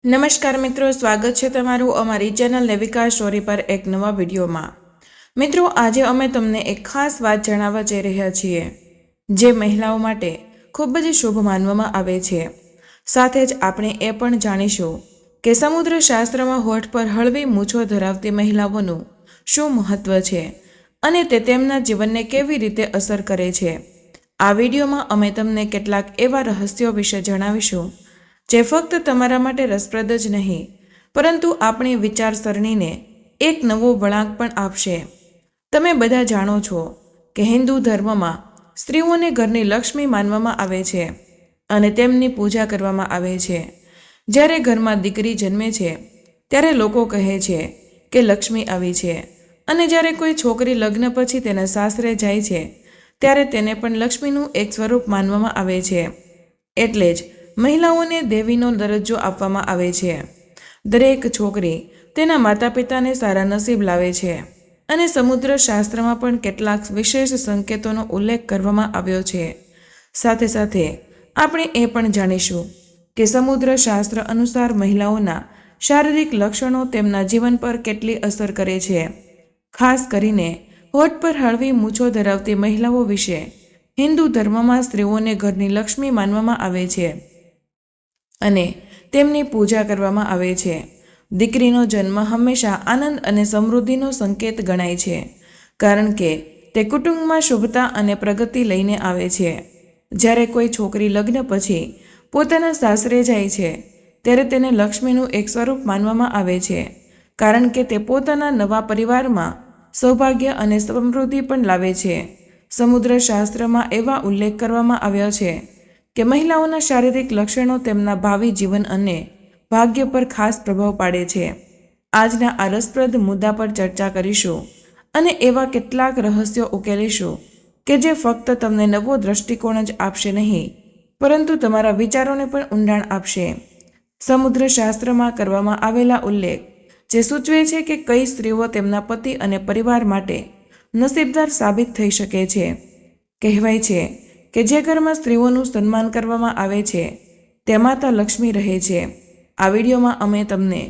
નમસ્કાર મિત્રો, સ્વાગત છે તમારું અમારી ચેનલ નેવિકા સ્ટોરી પર એક નવા વિડીયોમાં। મિત્રો, આજે અમે તમને એક ખાસ વાત જણાવવા જઈ રહ્યા છીએ જે મહિલાઓ માટે ખૂબ જ શુભ માનવામાં આવે છે। સાથે જ આપણે એ પણ જાણીશું કે સમુદ્ર શાસ્ત્રમાં હોઠ પર હળવી મૂછો ધરાવતી મહિલાઓનું શું મહત્વ છે અને તે તેમના જીવનને કેવી રીતે અસર કરે છે। આ વિડીયોમાં અમે તમને કેટલાક એવા રહસ્યો વિશે જણાવીશું જે ફક્ત તમારા માટે રસપ્રદ જ નહીં પરંતુ આપણી વિચારસરણીને એક નવો વળાંક પણ આપશે। તમે બધા જાણો છો કે હિન્દુ ધર્મમાં સ્ત્રીઓને ઘરની લક્ષ્મી માનવામાં આવે છે અને તેમની પૂજા કરવામાં આવે છે। જ્યારે ઘરમાં દીકરી જન્મે છે ત્યારે લોકો કહે છે કે લક્ષ્મી આવી છે, અને જ્યારે કોઈ છોકરી લગ્ન પછી તેના સાસરે જાય છે ત્યારે તેને પણ લક્ષ્મીનું એક સ્વરૂપ માનવામાં આવે છે। એટલે જ મહિલાઓને દેવીનો દરજ્જો આપવામાં આવે છે। દરેક છોકરી તેના માતા પિતાને સારા નસીબ લાવે છે, અને સમુદ્ર શાસ્ત્રમાં પણ કેટલાક વિશેષ સંકેતોનો ઉલ્લેખ કરવામાં આવ્યો છે। સાથે સાથે આપણે એ પણ જાણીશું કે સમુદ્ર શાસ્ત્ર અનુસાર મહિલાઓના શારીરિક લક્ષણો તેમના જીવન પર કેટલી અસર કરે છે। ખાસ કરીને હોઠ પર હળવી મૂછો ધરાવતી મહિલાઓ વિશે હિન્દુ ધર્મમાં સ્ત્રીઓને ઘરની લક્ષ્મી માનવામાં આવે છે અને તેમની પૂજા કરવામાં આવે છે। દીકરીનો જન્મ હંમેશા આનંદ અને સમૃદ્ધિનો સંકેત ગણાય છે, કારણ કે તે કુટુંબમાં શુભતા અને પ્રગતિ લઈને આવે છે। જ્યારે કોઈ છોકરી લગ્ન પછી પોતાના સાસરે જાય છે ત્યારે તેને લક્ષ્મીનું એક સ્વરૂપ માનવામાં આવે છે, કારણ કે તે પોતાના નવા પરિવારમાં સૌભાગ્ય અને સમૃદ્ધિ પણ લાવે છે। સમુદ્ર શાસ્ત્રમાં એવા ઉલ્લેખ કરવામાં આવ્યો છે કે મહિલાઓના શારીરિક લક્ષણો તેમના ભાવિ જીવન અને ભાગ્ય પર ખાસ પ્રભાવ પાડે છે। આજના આ રસપ્રદ મુદ્દા પર ચર્ચા કરીશું અને એવા કેટલાક રહસ્યો ઉકેલીશું કે જે ફક્ત તમને નવો દ્રષ્ટિકોણ જ આપશે નહીં, પરંતુ તમારા વિચારોને પણ ઊંડાણ આપશે। સમુદ્ર શાસ્ત્રમાં કરવામાં આવેલા ઉલ્લેખ જે સૂચવે છે કે કઈ સ્ત્રીઓ તેમના પતિ અને પરિવાર માટે નસીબદાર સાબિત થઈ શકે છે। કહેવાય છે કે જે ઘરમાં સ્ત્રીઓનું સન્માન કરવામાં આવે છે તે માતા લક્ષ્મી રહે છે। આ વિડીયોમાં અમે તમને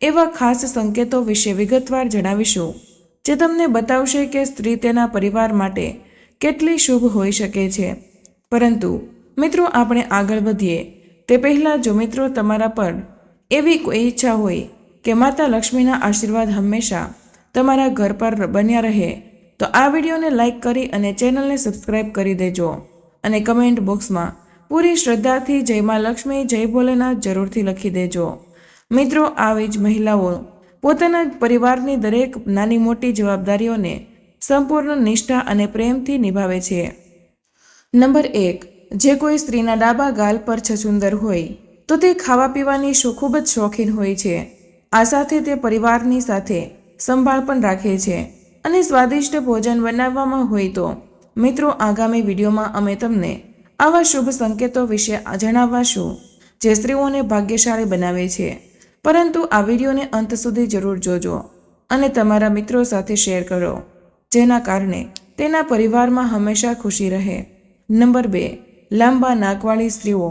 એવા ખાસ સંકેતો વિશે વિગતવાર જણાવીશું જે તમને બતાવશે કે સ્ત્રી તેના પરિવાર માટે કેટલી શુભ હોઈ શકે છે। પરંતુ મિત્રો, આપણે આગળ વધીએ તે પહેલાં જો મિત્રો તમારા પર એવી કોઈ ઈચ્છા હોય કે માતા લક્ષ્મીના આશીર્વાદ હંમેશા તમારા ઘર પર બન્યા રહે તો આ વિડીયોને લાઈક કરી અને ચેનલને સબસ્ક્રાઈબ કરી દેજો, અને કમેન્ટ બોક્સમાં પૂરી શ્રદ્ધાથી જય માં લક્ષ્મી, જય ભોલેનાથ જરૂરથી લખી દેજો। મિત્રો, આવી જ મહિલાઓ પોતાના પરિવારની દરેક નાની મોટી જવાબદારીઓને સંપૂર્ણ નિષ્ઠા અને પ્રેમથી નિભાવે છે। નંબર 1, જે કોઈ સ્ત્રીના ડાબા ગાલ પર છછુંદર હોય તો તે ખાવા પીવાની ખૂબ જ શોખીન હોય છે। આ સાથે તે પરિવારની સાથે સંભાળ પણ રાખે છે અને સ્વાદિષ્ટ ભોજન બનાવવામાં હોય તો મિત્રો, આગામી વિડીયોમાં અમે તમને આવા શુભ સંકેતો વિશે જણાવશું જે સ્ત્રીઓને ભાગ્યશાળી બનાવે છે। પરંતુ આ વિડીયોને અંત સુધી જરૂર જોજો અને તમારા મિત્રો સાથે શેર કરો, જેના કારણે તેના પરિવારમાં હંમેશા ખુશી રહે। નંબર 2, લાંબા નાકવાળી સ્ત્રીઓ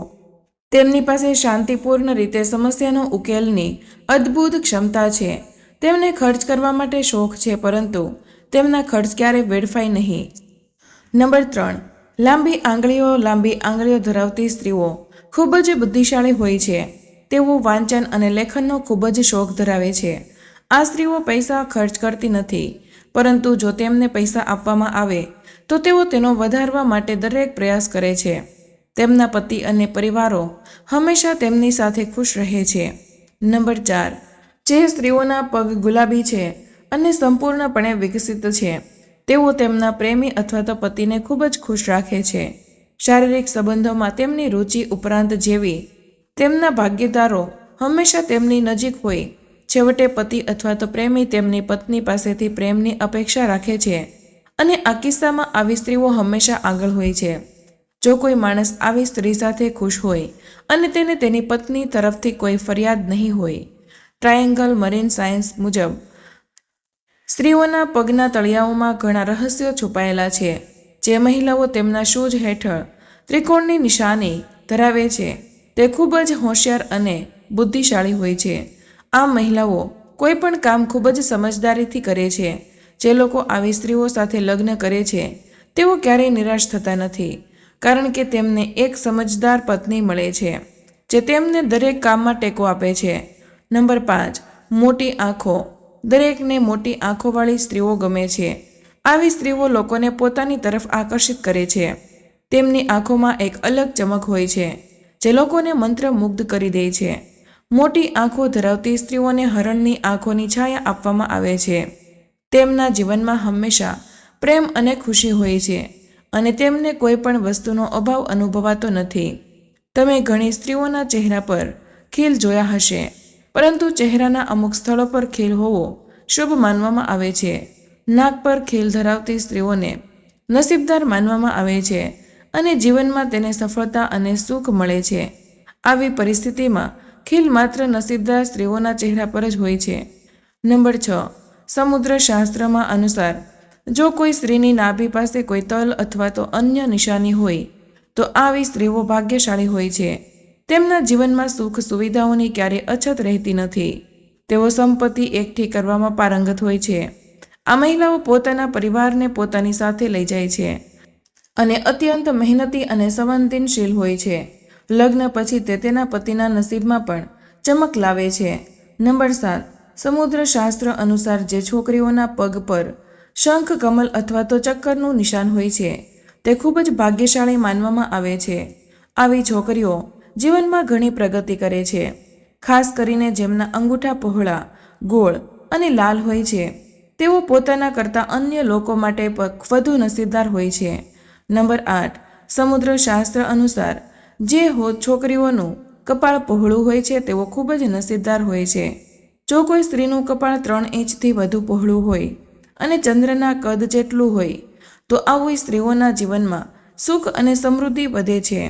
તેમની પાસે શાંતિપૂર્ણ રીતે સમસ્યાનો ઉકેલની અદ્ભુત ક્ષમતા છે। તેમને ખર્ચ કરવા માટે શોખ છે, પરંતુ તેમના ખર્ચ ક્યારેય વેડફાય નહીં। નંબર 3, લાંબી આંગળીઓ ધરાવતી સ્ત્રીઓ ખૂબ જ બુદ્ધિશાળી હોય છે। તેઓ વાંચન અને લેખનનો ખૂબ જ શોખ ધરાવે છે। આ સ્ત્રીઓ પૈસા ખર્ચ કરતી નથી, પરંતુ જો તેમને પૈસા આપવામાં આવે તો તેઓ તેનો વધારવા માટે દરેક પ્રયાસ કરે છે। તેમના પતિ અને પરિવારો હંમેશા તેમની સાથે ખુશ રહે છે। નંબર 4, જે સ્ત્રીઓના પગ ગુલાબી છે અને સંપૂર્ણપણે વિકસિત છે, તેઓ તેમના પ્રેમી અથવા તો પતિને ખૂબ જ ખુશ રાખે છે। શારીરિક સંબંધોમાં તેમની રુચિ ઉપરાંત જેવી તેમના ભાગીદારો હંમેશા તેમની નજીક હોય, છેવટે પતિ અથવા તો પ્રેમી તેમની પત્ની પાસેથી પ્રેમની અપેક્ષા રાખે છે, અને આ કિસ્સામાં આવી સ્ત્રીઓ હંમેશા આગળ હોય છે। જો કોઈ માણસ આવી સ્ત્રી સાથે ખુશ હોય અને તેને તેની પત્ની તરફથી કોઈ ફરિયાદ નહીં હોય। ટ્રાયેંગલ મરીન સાયન્સ મુજબ સ્ત્રીઓના પગના તળિયાઓમાં ઘણા રહસ્યો છુપાયેલા છે। જે મહિલાઓ તેમના શૂઝ હેઠળ ત્રિકોણની નિશાની ધરાવે છે તે ખૂબ જ હોશિયાર અને બુદ્ધિશાળી હોય છે. આ મહિલાઓ કોઈ પણ કામ ખૂબ જ સમજદારીથી કરે છે. જે લોકો આવી સ્ત્રીઓ સાથે લગ્ન કરે છે તેઓ ક્યારેય નિરાશ થતા નથી, કારણ કે તેમને એક સમજદાર પત્ની મળે છે જે તેમને દરેક કામમાં ટેકો આપે છે. નંબર 5, મોટી આંખો. દરેકને મોટી આંખોવાળી સ્ત્રીઓ ગમે છે. આવી સ્ત્રીઓ લોકોને પોતાની તરફ આકર્ષિત કરે છે. તેમની આંખોમાં એક અલગ ચમક હોય છે જે લોકોને મંત્રમુગ્ધ કરી દે છે. મોટી આંખો ધરાવતી સ્ત્રીઓને હરણની આંખોની છાયા આપવામાં આવે છે. તેમના જીવનમાં હંમેશા પ્રેમ અને ખુશી હોય છે અને તેમને કોઈ પણ વસ્તુનો અભાવ અનુભવાતો નથી. તમે ઘણી સ્ત્રીઓના ચહેરા પર ખીલ જોયા હશે, પરંતુ ચહેરાના અમુક સ્થળો પર ખીલ હોવો શુભ માનવામાં આવે છે. નાક પર ખીલ ધરાવતી સ્ત્રીઓને નસીબદાર માનવામાં આવે છે અને જીવનમાં તેને સફળતા અને સુખ મળે છે. આવી પરિસ્થિતિમાં ખીલ માત્ર નસીબદાર સ્ત્રીઓના ચહેરા પર જ હોય છે. નંબર 6, સમુદ્ર શાસ્ત્રમાં અનુસાર જો કોઈ સ્ત્રીની નાભી પાસે કોઈ તલ અથવા તો અન્ય નિશાની હોય તો આવી સ્ત્રીઓ ભાગ્યશાળી હોય છે. તેમના જીવનમાં સુખ સુવિધાઓની ક્યારેય અછત રહેતી નથી. તેઓ સંપત્તિ એકઠી કરવામાં પારંગત હોય છે. આ મહિલાઓ પોતાના પરિવારને પોતાની સાથે લઈ જાય છે અને અત્યંત મહેનતી અને સંવેદનશીલ હોય છે. લગ્ન પછી તે તેના પતિના નસીબમાં પણ ચમક લાવે છે. નંબર 7, સમુદ્ર શાસ્ત્ર અનુસાર જે છોકરીઓના પગ પર શંખ, કમલ અથવા તો ચક્કરનું નિશાન હોય છે તે ખૂબ જ ભાગ્યશાળી માનવામાં આવે છે. આવી છોકરીઓ જીવનમાં ઘણી પ્રગતિ કરે છે, ખાસ કરીને જેમના અંગૂઠા પહોળા, ગોળ અને લાલ હોય છે. તેઓ પોતાના કરતાં અન્ય લોકો માટે વધુ નસીબદાર હોય છે. નંબર 8, સમુદ્ર શાસ્ત્ર અનુસાર જે છોકરીઓનું કપાળ પહોળું હોય છે તેઓ ખૂબ જ નસીબદાર હોય છે. જો કોઈ સ્ત્રીનું કપાળ 3 ઇંચથી વધુ પહોળું હોય અને ચંદ્રના કદ જેટલું હોય તો આવી સ્ત્રીઓના જીવનમાં સુખ અને સમૃદ્ધિ વધે છે.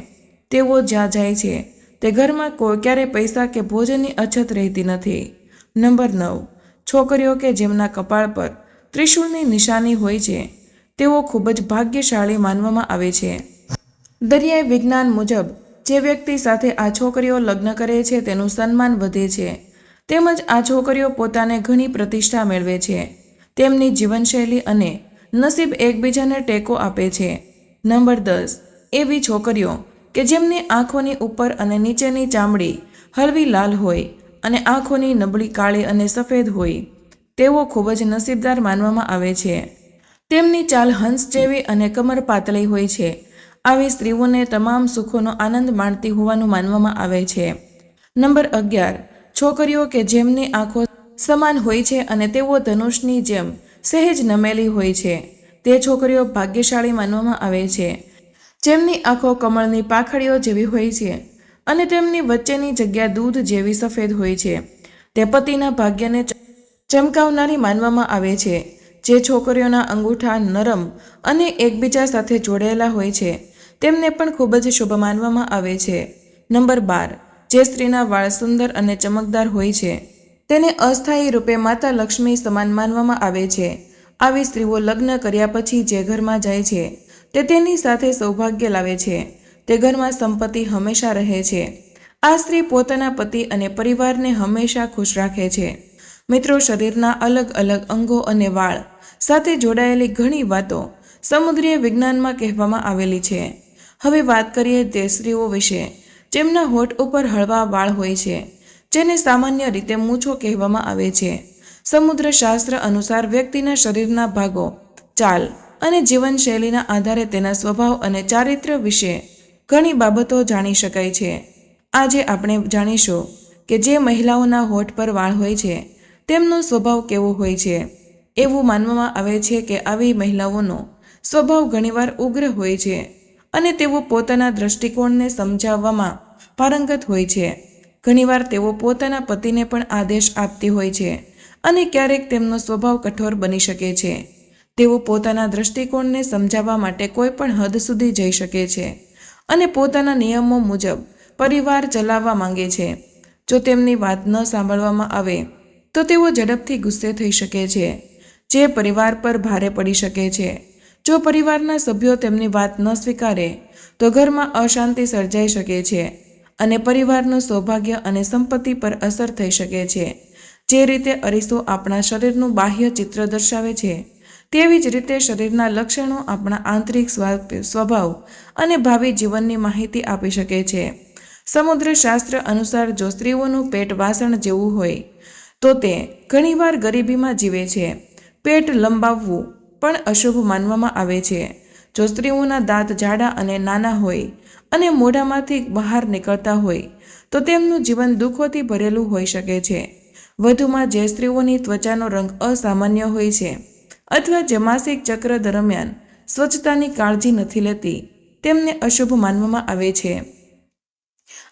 તેઓ જ્યાં જાય છે તે ઘરમાં ક્યારેય પૈસા કે ભોજનની અછત રહેતી નથી. નંબર 9, છોકરીઓ કે જેમના કપાળ પર ત્રિશૂળની નિશાની હોય છે તેઓ ખૂબ જ ભાગ્યશાળી માનવામાં આવે છે. દરિયાઈ વિજ્ઞાન મુજબ જે વ્યક્તિ સાથે આ છોકરીઓ લગ્ન કરે છે તેનું સન્માન વધે છે, તેમજ આ છોકરીઓ પોતાને ઘણી પ્રતિષ્ઠા મેળવે છે. તેમની જીવનશૈલી અને નસીબ એકબીજાને ટેકો આપે છે. નંબર 10, એવી છોકરીઓ કે જેમની આંખોની ઉપર અને નીચેની ચામડી હળવી લાલ હોય અને આંખોની નબળી કાળી અને સફેદ હોય તેઓ ખૂબ જ નસીબદાર માનવામાં આવે છે. તેમની ચાલ હંસ જેવી અને કમર પાતળી હોય છે. આવી સ્ત્રીઓને તમામ સુખોનો આનંદ માણતી હોવાનું માનવામાં આવે છે. નંબર 11, છોકરીઓ કે જેમની આંખો સમાન હોય છે અને તેઓ ધનુષની જેમ સહેજ નમેલી હોય છે તે છોકરીઓ ભાગ્યશાળી માનવામાં આવે છે. જેમની આંખો કમળની પાંખડીઓ જેવી હોય છે અને તેમની વચ્ચેની જગ્યા દૂધ જેવી સફેદ હોય છે તે પતિના ભાગ્યને ચમકાવનારી માનવામાં આવે છે. જે છોકરીઓના અંગૂઠા નરમ અને એકબીજા સાથે જોડાયેલા હોય છે તેમને પણ ખૂબ જ શુભ માનવામાં આવે છે. નંબર 12, જે સ્ત્રીના વાળ સુંદર અને ચમકદાર હોય છે તેને અસ્થાયી રૂપે માતા લક્ષ્મી સમાન માનવામાં આવે છે. આવી સ્ત્રીઓ લગ્ન કર્યા પછી જે ઘરમાં જાય છે તે તેની સાથે સૌભાગ્ય લાવે છે. તે ઘરમાં સંપત્તિ હંમેશા રહે છે. આ સ્ત્રી પોતાના પતિ અને પરિવારને હંમેશા ખુશ રાખે છે. મિત્રો, શરીરના અલગ અલગ અંગો અને વાળ સાથે જોડાયેલી ઘણી વાતો સમુદ્રીય વિજ્ઞાનમાં કહેવામાં આવેલી છે. હવે વાત કરીએ તે સ્ત્રીઓ વિશે જેમના હોઠ ઉપર હળવા વાળ હોય છે, જેને સામાન્ય રીતે મૂછો કહેવામાં આવે છે. સમુદ્ર શાસ્ત્ર અનુસાર વ્યક્તિના શરીરના ભાગો, ચાલ અને જીવનશૈલીના આધારે તેના સ્વભાવ અને ચારિત્ર્ય વિશે ઘણી બાબતો જાણી શકાય છે. આજે આપણે જાણીશું કે જે મહિલાઓના હોઠ પર વાળ હોય છે તેમનો સ્વભાવ કેવો હોય છે. એવું માનવામાં આવે છે કે આવી મહિલાઓનો સ્વભાવ ઘણીવાર ઉગ્ર હોય છે અને તેઓ પોતાના દૃષ્ટિકોણને સમજાવવામાં પારંગત હોય છે. ઘણીવાર તેઓ પોતાના પતિને પણ આદેશ આપતી હોય છે અને ક્યારેક તેમનો સ્વભાવ કઠોર બની શકે છે. તેઓ પોતાના દૃષ્ટિકોણને સમજાવવા માટે કોઈ પણ હદ સુધી જઈ શકે છે અને પોતાના નિયમો મુજબ પરિવાર ચલાવવા માંગે છે. જો તેમની વાત ન સાંભળવામાં આવે તો તેઓ ઝડપથી ગુસ્સે થઈ શકે છે, જે પરિવાર પર ભારે પડી શકે છે. જો પરિવારના સભ્યો તેમની વાત ન સ્વીકારે તો ઘરમાં અશાંતિ સર્જાઈ શકે છે. અને પરિવારનું સૌભાગ્ય અને સંપત્તિ પર અસર થઈ શકે છે. જે રીતે અરીસો આપણા શરીરનું બાહ્ય ચિત્ર દર્શાવે છે, તેવી જ રીતે શરીરના લક્ષણો આપણા આંતરિક સ્વભાવ અને ભાવિ જીવનની માહિતી આપી શકે છે. સમુદ્ર શાસ્ત્ર અનુસાર જો સ્ત્રીઓનું પેટ વાસણ જેવું હોય તો તે ઘણીવાર ગરીબીમાં જીવે છે. પેટ લંબાવવું પણ અશુભ માનવામાં આવે છે. જો સ્ત્રીઓના દાંત જાડા અને નાના હોય અને મોઢામાંથી બહાર નીકળતા હોય તો તેમનું જીવન દુઃખોથી ભરેલું હોઈ શકે છે. વધુમાં જે સ્ત્રીઓની ત્વચાનો રંગ અસામાન્ય હોય છે અથવા જે માસિક ચક્ર દરમિયાન સ્વચ્છતાની કાળજી નથી લેતી, તેમને અશુભ માનવામાં આવે છે.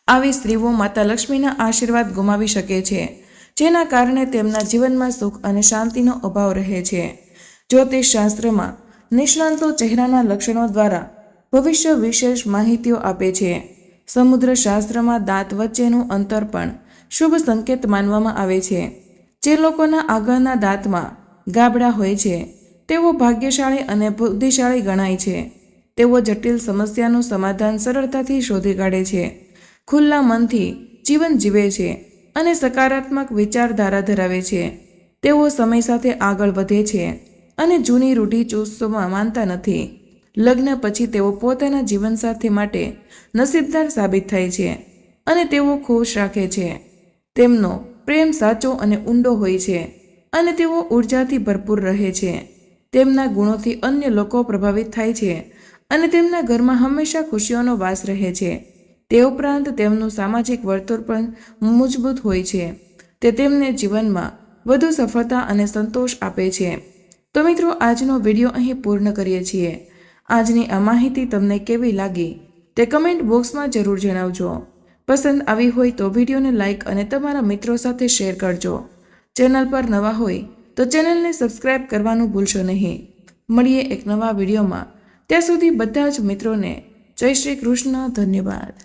આવી સ્ત્રીઓ માતા લક્ષ્મીના આશીર્વાદ ગુમાવી શકે છે, જેના કારણે તેમના જીવનમાં સુખ અને શાંતિનો અભાવ રહે છે. જ્યોતિષશાસ્ત્રમાં નિષ્ણાંતો ચહેરાના લક્ષણો દ્વારા ભવિષ્ય વિશેષ માહિતીઓ આપે છે. સમુદ્ર શાસ્ત્રમાં દાંત વચ્ચેનું અંતર પણ શુભ સંકેત માનવામાં આવે છે. જે લોકોના આગળના દાંતમાં ગાબડા હોય છે તેઓ ભાગ્યશાળી અને બુદ્ધિશાળી ગણાય છે. તેઓ જટિલ સમસ્યાનું સમાધાન સરળતાથી શોધી કાઢે છે, ખુલ્લા મનથી જીવન જીવે છે અને સકારાત્મક વિચારધારા ધરાવે છે. તેઓ સમય સાથે આગળ વધે છે અને જૂની રૂઢિચુસ્તોમાં માનતા નથી. લગ્ન પછી તેઓ પોતાના જીવનસાથી માટે નસીબદાર સાબિત થાય છે અને તેઓ ખુશ રાખે છે. તેમનો પ્રેમ સાચો અને ઊંડો હોય છે અને તેઓ ઉર્જાથી ભરપૂર રહે છે. તેમના ગુણોથી અન્ય લોકો પ્રભાવિત થાય છે અને તેમના ઘરમાં હંમેશા ખુશીઓનો વાસ રહે છે. તે ઉપરાંત તેમનું સામાજિક વર્તુળ પણ મજબૂત હોય છે. તે તેમને જીવનમાં વધુ સફળતા અને સંતોષ આપે છે. તો મિત્રો, આજનો વિડીયો અહીં પૂર્ણ કરીએ છીએ. આજની આ માહિતી તમને કેવી લાગી તે કમેન્ટ બોક્સમાં જરૂર જણાવજો. પસંદ આવી હોય તો વિડીયોને લાઇક અને તમારા મિત્રો સાથે શેર કરજો. ચેનલ પર નવા હોય તો ચેનલને સબસ્ક્રાઇબ કરવાનું ભૂલશો નહીં. મળીએ એક નવા વિડીયોમાં. ત્યાં સુધી બધા જ મિત્રોને જય શ્રી કૃષ્ણ. ધન્યવાદ.